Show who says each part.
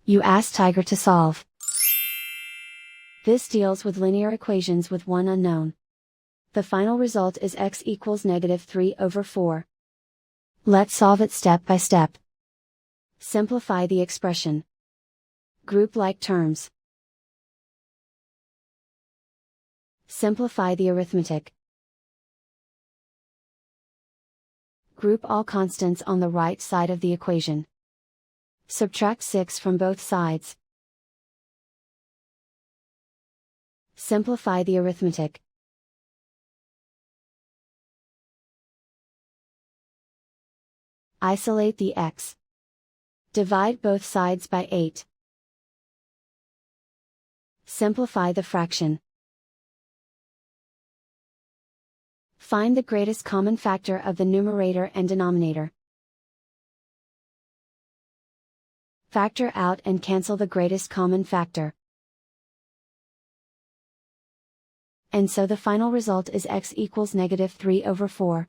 Speaker 1: You ask Tiger to solve. This deals with linear equations with one unknown. The final result is x equals -3/4. Let's solve it step by step. Simplify the expression. Group like terms. Simplify the arithmetic. Group all constants on the right side of the equation. Subtract 6 from both sides. Simplify the arithmetic. Isolate the x. Divide both sides by 8. Simplify the fraction. Find the greatest common factor of the numerator and denominator. Factor out and cancel the greatest common factor. And so the final result is x equals -3/4.